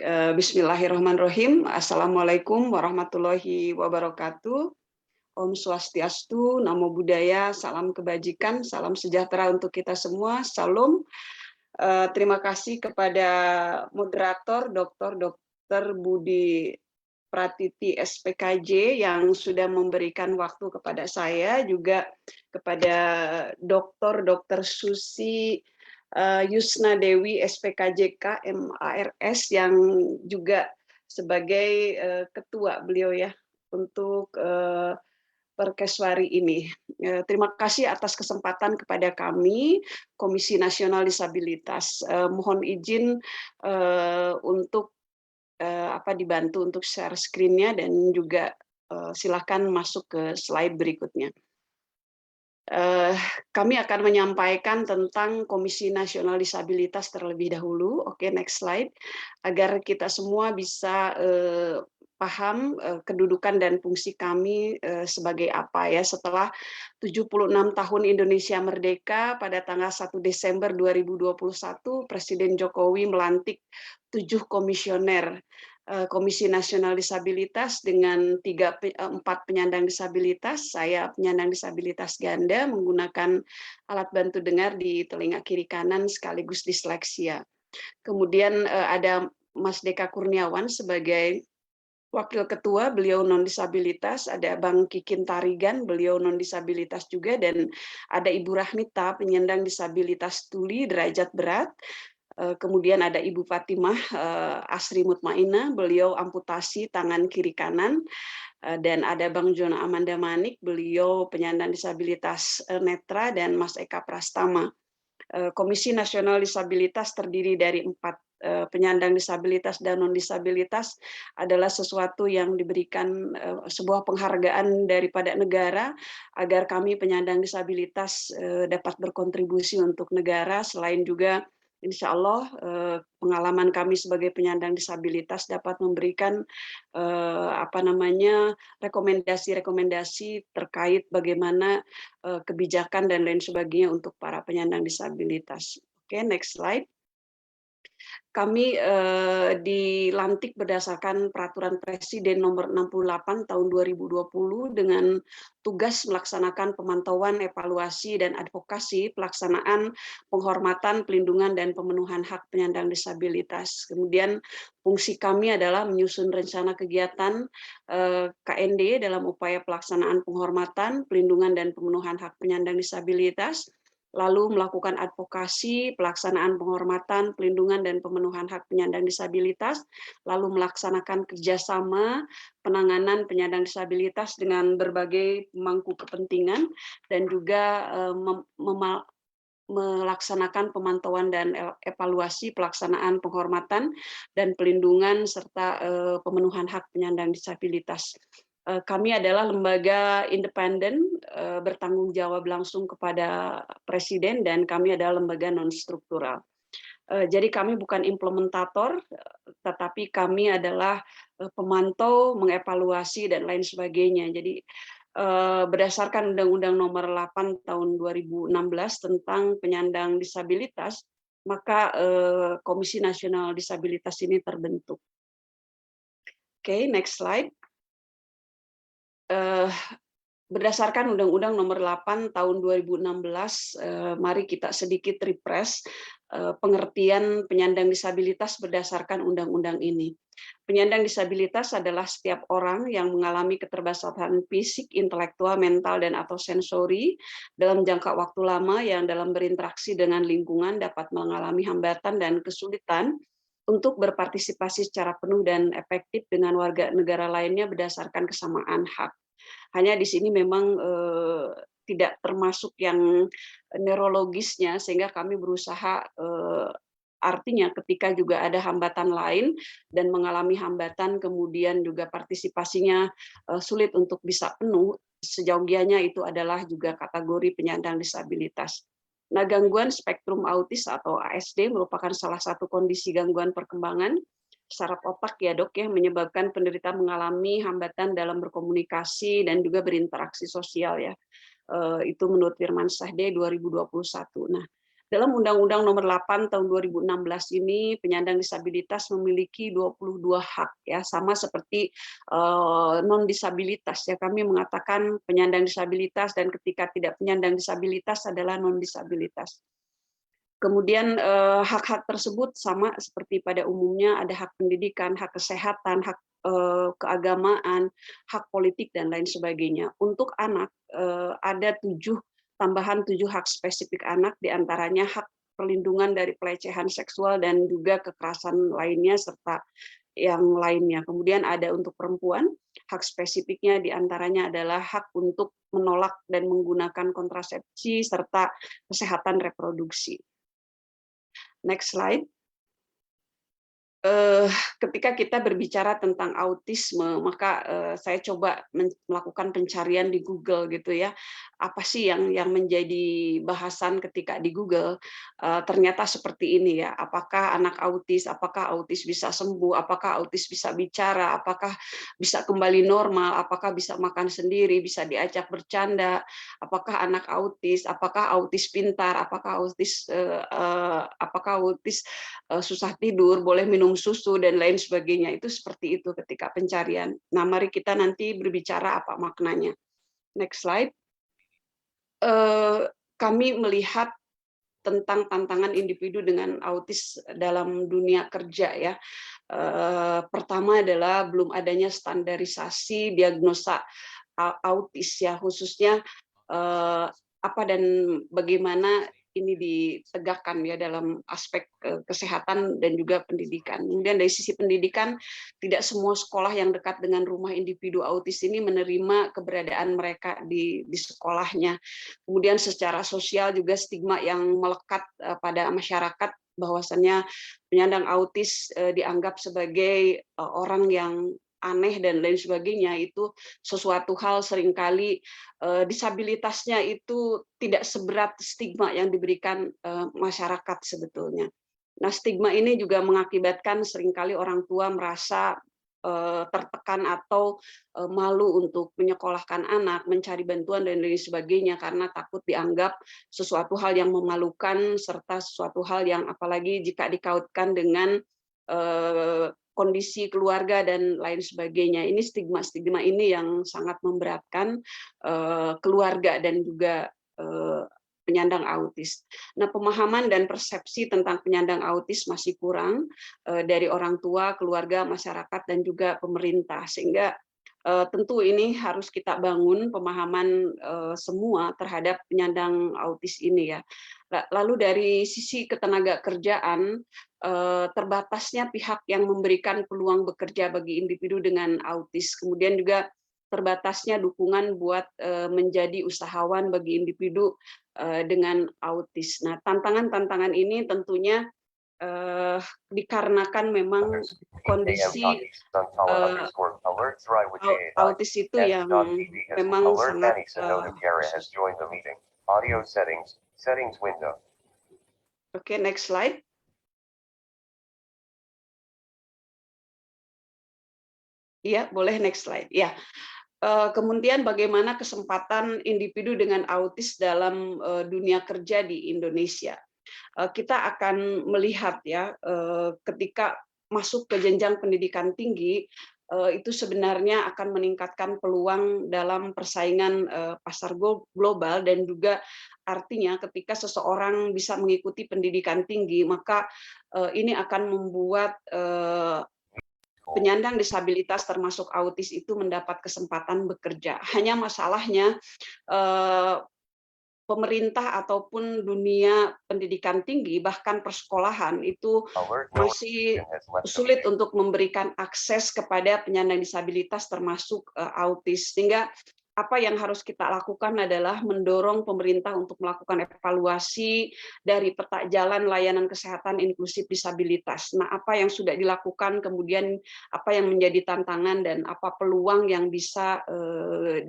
Bismillahirrahmanirrahim. Assalamualaikum warahmatullahi wabarakatuh. Om Swastiastu, Namo Buddhaya, salam kebajikan, salam sejahtera untuk kita semua. Salam. Terima kasih kepada moderator Dr. Budi Pratiti SPKJ yang sudah memberikan waktu kepada saya, juga kepada Dr. Susi Yusna Dewi SPKJK MARS yang juga sebagai ketua beliau ya untuk Perkeswari ini. Terima kasih atas kesempatan kepada kami Komisi Nasional Disabilitas. Mohon izin untuk dibantu untuk share screen-nya dan juga silakan masuk ke slide berikutnya. Kami akan menyampaikan tentang Komisi Nasional Disabilitas terlebih dahulu. Oke, next slide. Agar kita semua bisa paham kedudukan dan fungsi kami sebagai apa ya setelah 76 tahun Indonesia merdeka pada tanggal 1 Desember 2021 Presiden Jokowi melantik 7 komisioner Komisi Nasional Disabilitas dengan 4 penyandang disabilitas. Saya penyandang disabilitas ganda menggunakan alat bantu dengar di telinga kiri kanan sekaligus disleksia. Kemudian ada Mas Deka Kurniawan sebagai Wakil Ketua, beliau non-disabilitas, ada Bang Kikin Tarigan, beliau non-disabilitas juga, dan ada Ibu Rahmita, penyandang disabilitas tuli derajat berat. Kemudian ada Ibu Fatimah Asri Mutmainah, beliau amputasi tangan kiri kanan, dan ada Bang Jona Amanda Manik, beliau penyandang disabilitas netra, dan Mas Eka Prastama. Komisi Nasional Disabilitas terdiri dari 4 penyandang disabilitas dan non-disabilitas adalah sesuatu yang diberikan sebuah penghargaan daripada negara agar kami penyandang disabilitas dapat berkontribusi untuk negara, selain juga insya Allah pengalaman kami sebagai penyandang disabilitas dapat memberikan rekomendasi-rekomendasi terkait bagaimana kebijakan dan lain sebagainya untuk para penyandang disabilitas. Oke, next slide. Kami dilantik berdasarkan Peraturan Presiden Nomor 68 Tahun 2020 dengan tugas melaksanakan pemantauan, evaluasi, dan advokasi pelaksanaan penghormatan, pelindungan, dan pemenuhan hak penyandang disabilitas. Kemudian fungsi kami adalah menyusun rencana kegiatan KND dalam upaya pelaksanaan penghormatan, pelindungan, dan pemenuhan hak penyandang disabilitas, lalu melakukan advokasi, pelaksanaan penghormatan, pelindungan, dan pemenuhan hak penyandang disabilitas, lalu melaksanakan kerjasama penanganan penyandang disabilitas dengan berbagai pemangku kepentingan, dan juga melaksanakan pemantauan dan evaluasi pelaksanaan penghormatan dan pelindungan serta pemenuhan hak penyandang disabilitas. Kami adalah lembaga independen bertanggung jawab langsung kepada Presiden dan kami adalah lembaga non-struktural. Jadi kami bukan implementator, tetapi kami adalah pemantau, mengevaluasi, dan lain sebagainya. Jadi berdasarkan Undang-Undang Nomor 8 Tahun 2016 tentang penyandang disabilitas, maka Komisi Nasional Disabilitas ini terbentuk. Oke, next slide. Berdasarkan Undang-Undang Nomor 8 Tahun 2016, mari kita sedikit refresh pengertian penyandang disabilitas berdasarkan undang-undang ini. Penyandang disabilitas adalah setiap orang yang mengalami keterbatasan fisik, intelektual, mental, dan atau sensori dalam jangka waktu lama yang dalam berinteraksi dengan lingkungan dapat mengalami hambatan dan kesulitan untuk berpartisipasi secara penuh dan efektif dengan warga negara lainnya berdasarkan kesamaan hak. Hanya di sini memang tidak termasuk yang neurologisnya, sehingga kami berusaha artinya ketika juga ada hambatan lain dan mengalami hambatan, kemudian juga partisipasinya sulit untuk bisa penuh, sejauh itu adalah juga kategori penyandang disabilitas. Nah, gangguan spektrum autis atau ASD merupakan salah satu kondisi gangguan perkembangan saraf otak ya dok ya, menyebabkan penderita mengalami hambatan dalam berkomunikasi dan juga berinteraksi sosial ya. Itu menurut Firman Sahde 2021. Nah, Dalam Undang-Undang Nomor 8 Tahun 2016 ini, penyandang disabilitas memiliki 22 hak, ya, sama seperti non-disabilitas. Ya, kami mengatakan penyandang disabilitas dan ketika tidak penyandang disabilitas adalah non-disabilitas. Kemudian hak-hak tersebut sama seperti pada umumnya, ada hak pendidikan, hak kesehatan, hak keagamaan, hak politik, dan lain sebagainya. Untuk anak, ada tambahan 7 hak spesifik anak, diantaranya hak perlindungan dari pelecehan seksual dan juga kekerasan lainnya, serta yang lainnya. Kemudian ada untuk perempuan, hak spesifiknya diantaranya adalah hak untuk menolak dan menggunakan kontrasepsi, serta kesehatan reproduksi. Next slide. Ketika kita berbicara tentang autisme, maka saya coba melakukan pencarian di Google gitu ya. Apa sih yang menjadi bahasan ketika di Google? Ternyata seperti ini ya. Apakah anak autis? Apakah autis bisa sembuh? Apakah autis bisa bicara? Apakah bisa kembali normal? Apakah bisa makan sendiri? Bisa diajak bercanda? Apakah anak autis? Apakah autis pintar? Apakah autis susah tidur, boleh minum susu, dan lain sebagainya. Itu seperti itu ketika pencarian. Nah, mari kita nanti berbicara apa maknanya. Next slide. Kami melihat tentang tantangan individu dengan autis dalam dunia kerja ya. Pertama adalah belum adanya standarisasi diagnosa autis ya, khususnya apa dan bagaimana ini ditegakkan ya dalam aspek kesehatan dan juga pendidikan. Kemudian dari sisi pendidikan, tidak semua sekolah yang dekat dengan rumah individu autis ini menerima keberadaan mereka di sekolahnya. Kemudian secara sosial juga stigma yang melekat pada masyarakat bahwasannya penyandang autis dianggap sebagai orang yang aneh dan lain sebagainya, itu sesuatu hal seringkali disabilitasnya itu tidak seberat stigma yang diberikan masyarakat sebetulnya. Nah, stigma ini juga mengakibatkan seringkali orang tua merasa tertekan atau malu untuk menyekolahkan anak, mencari bantuan dan lain sebagainya karena takut dianggap sesuatu hal yang memalukan, serta sesuatu hal yang apalagi jika dikaitkan dengan kondisi keluarga dan lain sebagainya. Ini stigma ini yang sangat memberatkan keluarga dan juga penyandang autis. Nah, pemahaman dan persepsi tentang penyandang autis masih kurang dari orang tua, keluarga, masyarakat, dan juga pemerintah, sehingga tentu ini harus kita bangun pemahaman semua terhadap penyandang autis ini ya. Lalu dari sisi ketenaga kerjaan, terbatasnya pihak yang memberikan peluang bekerja bagi individu dengan autis, kemudian juga terbatasnya dukungan buat menjadi usahawan bagi individu dengan autis. Nah, tantangan-tantangan ini tentunya dikarenakan memang kondisi autis itu yang memang sangat Oke, next slide. Iya, boleh next slide. Ya. Kemudian bagaimana kesempatan individu dengan autis dalam dunia kerja di Indonesia. Kita akan melihat ya, ketika masuk ke jenjang pendidikan tinggi, itu sebenarnya akan meningkatkan peluang dalam persaingan pasar global, dan juga artinya ketika seseorang bisa mengikuti pendidikan tinggi, maka ini akan membuat penyandang disabilitas termasuk autis itu mendapat kesempatan bekerja. Hanya masalahnya pemerintah ataupun dunia pendidikan tinggi, bahkan persekolahan, itu masih sulit untuk memberikan akses kepada penyandang disabilitas termasuk autis. Sehingga apa yang harus kita lakukan adalah mendorong pemerintah untuk melakukan evaluasi dari peta jalan layanan kesehatan inklusif disabilitas. Nah, apa yang sudah dilakukan, kemudian apa yang menjadi tantangan, dan apa peluang yang bisa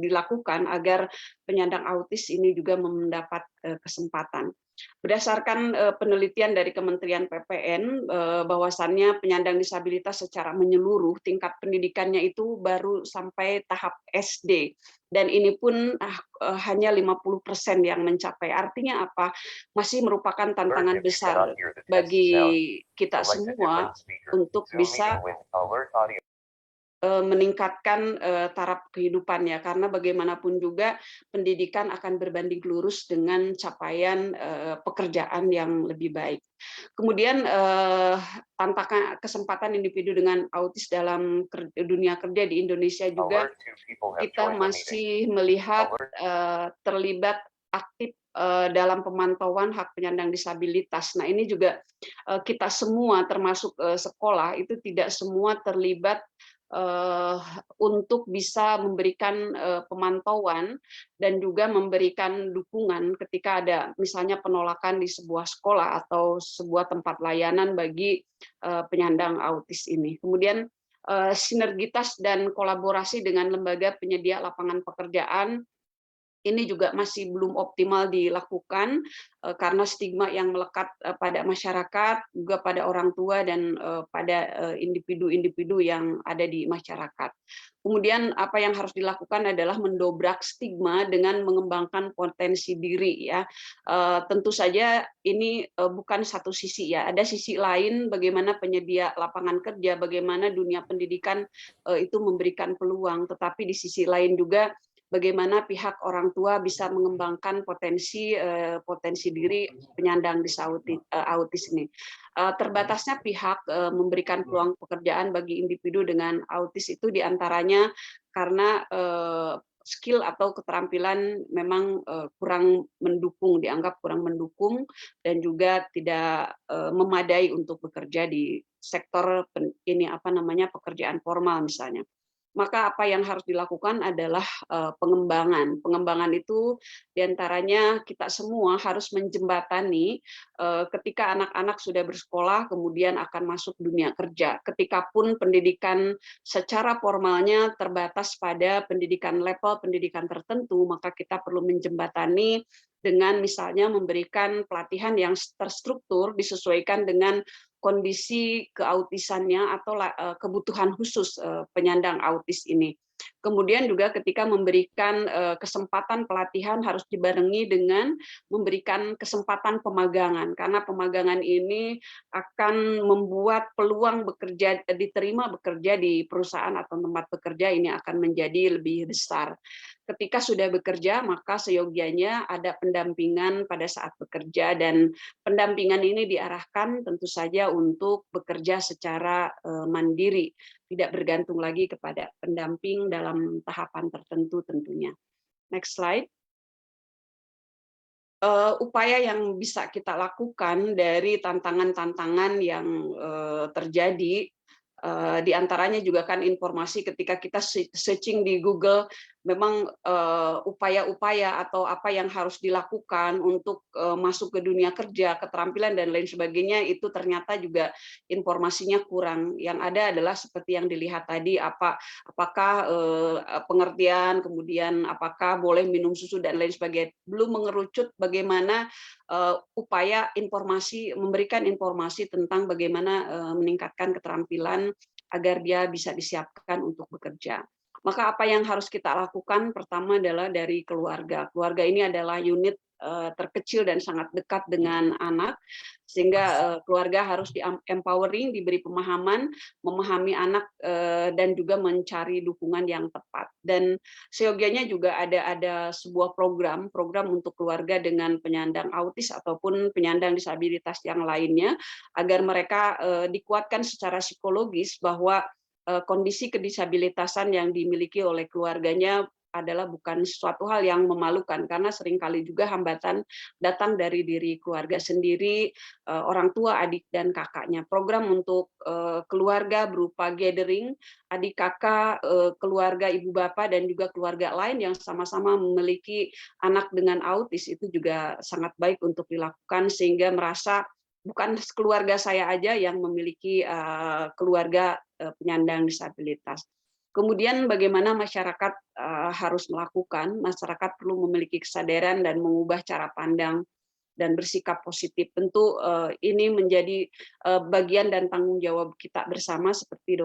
dilakukan agar penyandang autis ini juga mendapat kesempatan. Berdasarkan penelitian dari Kementerian PPN, bahwasannya penyandang disabilitas secara menyeluruh tingkat pendidikannya itu baru sampai tahap SD, dan ini pun hanya 50% yang mencapai. Artinya apa? Masih merupakan tantangan besar bagi kita semua untuk bisa meningkatkan taraf kehidupannya, karena bagaimanapun juga pendidikan akan berbanding lurus dengan capaian pekerjaan yang lebih baik. Kemudian tantangan kesempatan individu dengan autis dalam dunia kerja di Indonesia juga kita masih melihat terlibat aktif dalam pemantauan hak penyandang disabilitas. Nah, ini juga kita semua termasuk sekolah itu tidak semua terlibat untuk bisa memberikan pemantauan dan juga memberikan dukungan ketika ada misalnya penolakan di sebuah sekolah atau sebuah tempat layanan bagi penyandang autis ini. Kemudian sinergitas dan kolaborasi dengan lembaga penyedia lapangan pekerjaan ini juga masih belum optimal dilakukan karena stigma yang melekat pada masyarakat, juga pada orang tua dan pada individu-individu yang ada di masyarakat. Kemudian apa yang harus dilakukan adalah mendobrak stigma dengan mengembangkan potensi diri ya. Tentu saja ini bukan satu sisi ya, ada sisi lain bagaimana penyedia lapangan kerja, bagaimana dunia pendidikan itu memberikan peluang, tetapi di sisi lain juga bagaimana pihak orang tua bisa mengembangkan potensi diri penyandang autis ini. Terbatasnya pihak memberikan peluang pekerjaan bagi individu dengan autis itu diantaranya karena skill atau keterampilan memang kurang mendukung, dianggap kurang mendukung dan juga tidak memadai untuk bekerja di sektor pekerjaan formal misalnya. Maka apa yang harus dilakukan adalah pengembangan. Pengembangan itu diantaranya kita semua harus menjembatani ketika anak-anak sudah bersekolah kemudian akan masuk dunia kerja. Ketika pun pendidikan secara formalnya terbatas pada pendidikan level pendidikan tertentu, maka kita perlu menjembatani dengan misalnya memberikan pelatihan yang terstruktur disesuaikan dengan kondisi keautisannya atau kebutuhan khusus penyandang autis ini. Kemudian juga ketika memberikan kesempatan pelatihan harus dibarengi dengan memberikan kesempatan pemagangan, karena pemagangan ini akan membuat peluang diterima bekerja di perusahaan atau tempat bekerja ini akan menjadi lebih besar. Ketika sudah bekerja, maka seyogianya ada pendampingan pada saat bekerja, dan pendampingan ini diarahkan tentu saja untuk bekerja secara mandiri, tidak bergantung lagi kepada pendamping dalam tahapan tertentu tentunya. Next slide. Upaya yang bisa kita lakukan dari tantangan-tantangan yang terjadi, di antaranya juga kan informasi ketika kita searching di Google, memang upaya-upaya atau apa yang harus dilakukan untuk masuk ke dunia kerja, keterampilan dan lain sebagainya itu ternyata juga informasinya kurang. Yang ada adalah seperti yang dilihat tadi, apakah pengertian, kemudian apakah boleh minum susu dan lain sebagainya. Belum mengerucut bagaimana upaya memberikan informasi tentang bagaimana meningkatkan keterampilan agar dia bisa disiapkan untuk bekerja. Maka apa yang harus kita lakukan pertama adalah dari keluarga. Keluarga ini adalah unit terkecil dan sangat dekat dengan anak, sehingga keluarga harus di-empowering, diberi pemahaman, memahami anak dan juga mencari dukungan yang tepat. Dan seyogianya juga ada sebuah program untuk keluarga dengan penyandang autis ataupun penyandang disabilitas yang lainnya, agar mereka dikuatkan secara psikologis bahwa kondisi kedisabilitasan yang dimiliki oleh keluarganya adalah bukan sesuatu hal yang memalukan, karena seringkali juga hambatan datang dari diri keluarga sendiri, orang tua, adik, dan kakaknya. Program untuk keluarga berupa gathering, adik kakak, keluarga ibu bapak, dan juga keluarga lain yang sama-sama memiliki anak dengan autis itu juga sangat baik untuk dilakukan, sehingga merasa bukan keluarga saya aja yang memiliki keluarga penyandang disabilitas. Kemudian bagaimana masyarakat harus melakukan, masyarakat perlu memiliki kesadaran dan mengubah cara pandang dan bersikap positif. Tentu ini menjadi bagian dan tanggung jawab kita bersama seperti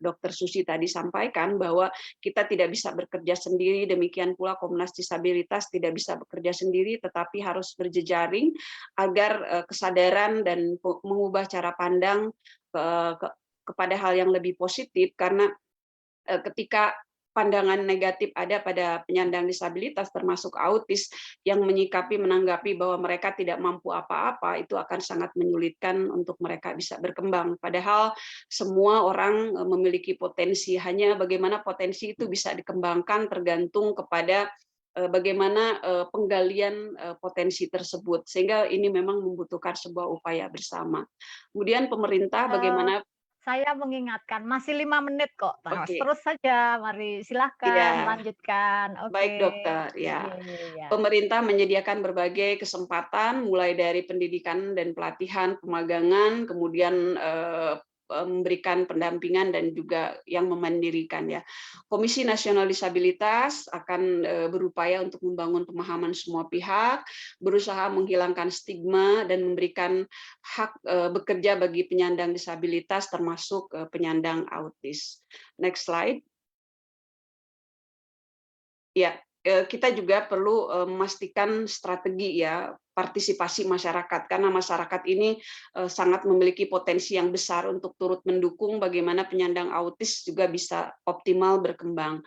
Dokter Susi tadi sampaikan bahwa kita tidak bisa bekerja sendiri, demikian pula Komnas Disabilitas tidak bisa bekerja sendiri, tetapi harus berjejaring agar kesadaran dan mengubah cara pandang kepada hal yang lebih positif, karena ketika pandangan negatif ada pada penyandang disabilitas termasuk autis yang menanggapi bahwa mereka tidak mampu apa-apa, itu akan sangat menyulitkan untuk mereka bisa berkembang. Padahal semua orang memiliki potensi, hanya bagaimana potensi itu bisa dikembangkan tergantung kepada bagaimana penggalian potensi tersebut, sehingga ini memang membutuhkan sebuah upaya bersama. Kemudian pemerintah Eee, bagaimana. saya mengingatkan masih 5 menit kok, Mas, Oke, terus saja, mari silahkan iya. lanjutkan. Baik Oke. dokter, Iya ya. iya iya. Pemerintah menyediakan berbagai kesempatan, mulai dari pendidikan dan pelatihan, pemagangan, kemudian memberikan pendampingan dan juga yang memandirikan ya. Komisi Nasional Disabilitas akan berupaya untuk membangun pemahaman semua pihak, berusaha menghilangkan stigma dan memberikan hak bekerja bagi penyandang disabilitas termasuk penyandang autis. Next slide. Ya, kita juga perlu memastikan strategi ya, partisipasi masyarakat, karena masyarakat ini sangat memiliki potensi yang besar untuk turut mendukung bagaimana penyandang autis juga bisa optimal berkembang.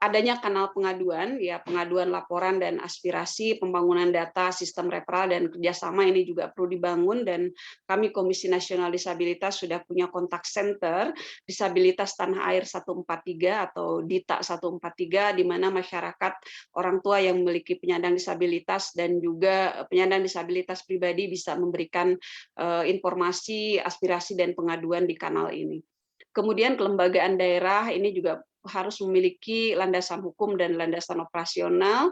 Adanya kanal pengaduan, ya pengaduan laporan dan aspirasi, pembangunan data, sistem referral dan kerjasama ini juga perlu dibangun, dan kami Komisi Nasional Disabilitas sudah punya kontak center Disabilitas Tanah Air 143 atau DITA 143, di mana masyarakat, orang tua yang memiliki penyandang disabilitas dan juga penyandang disabilitas pribadi bisa memberikan informasi, aspirasi dan pengaduan di kanal ini. Kemudian kelembagaan daerah ini juga harus memiliki landasan hukum dan landasan operasional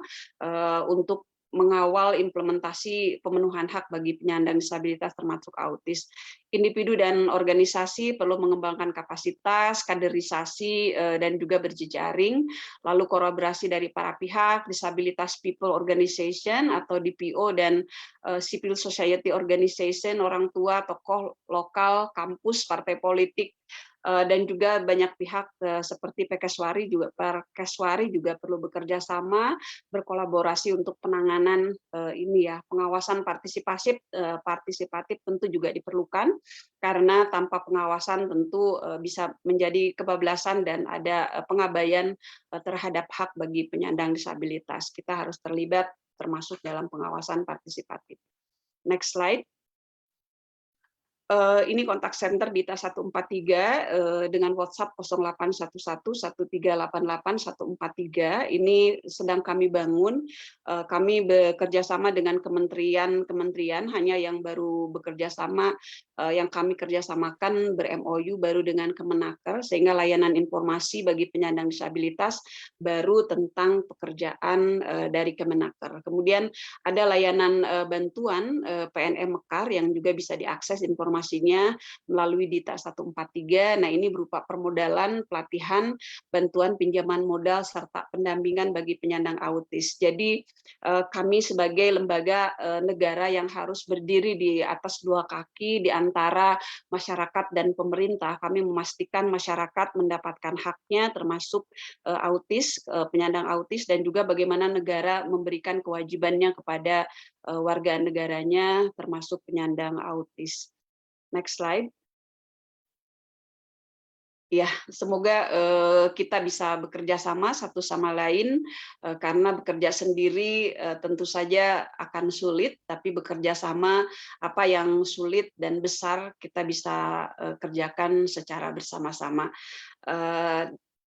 untuk mengawal implementasi pemenuhan hak bagi penyandang disabilitas termasuk autis. Individu dan organisasi perlu mengembangkan kapasitas, kaderisasi, dan juga berjejaring, lalu kolaborasi dari para pihak, Disabilitas People Organization atau DPO, dan Civil Society Organization, orang tua, tokoh lokal, kampus, partai politik, dan juga banyak pihak seperti Perkeswari juga perlu bekerja sama, berkolaborasi untuk penanganan ini ya, pengawasan partisipatif tentu juga diperlukan, karena tanpa pengawasan tentu bisa menjadi kebablasan dan ada pengabaian terhadap hak bagi penyandang disabilitas. Kita harus terlibat termasuk dalam pengawasan partisipatif. Next slide. Ini kontak center DITA 143 dengan WhatsApp 08111388 143. Ini sedang kami bangun. Kami bekerja sama dengan kementerian hanya yang baru bekerja sama, yang kami kerjasamakan ber-MOU baru dengan Kemenaker, sehingga layanan informasi bagi penyandang disabilitas baru tentang pekerjaan dari Kemenaker. Kemudian ada layanan bantuan PNM Mekar yang juga bisa diakses informasinya melalui DITA 143. Nah, ini berupa permodalan, pelatihan, bantuan pinjaman modal, serta pendampingan bagi penyandang autis. Jadi kami sebagai lembaga negara yang harus berdiri di atas dua kaki di antara masyarakat dan pemerintah, kami memastikan masyarakat mendapatkan haknya termasuk penyandang autis, dan juga bagaimana negara memberikan kewajibannya kepada warga negaranya termasuk penyandang autis. Next slide. Ya, semoga kita bisa bekerja sama satu sama lain, karena bekerja sendiri tentu saja akan sulit, tapi bekerja sama apa yang sulit dan besar kita bisa kerjakan secara bersama-sama.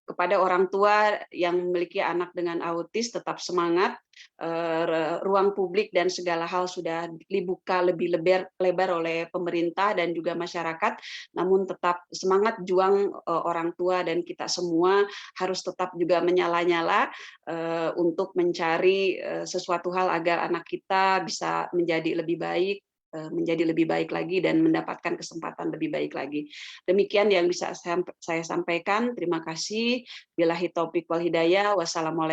Kepada orang tua yang memiliki anak dengan autis, tetap semangat. Ruang publik dan segala hal sudah dibuka lebih lebar oleh pemerintah dan juga masyarakat, namun tetap semangat juang orang tua, dan kita semua harus tetap juga menyala-nyala untuk mencari sesuatu hal agar anak kita bisa menjadi lebih baik lagi dan mendapatkan kesempatan lebih baik lagi. Demikian yang bisa saya sampaikan. Terima kasih. Billahi taufik wal hidayah. Wassalamualaikum.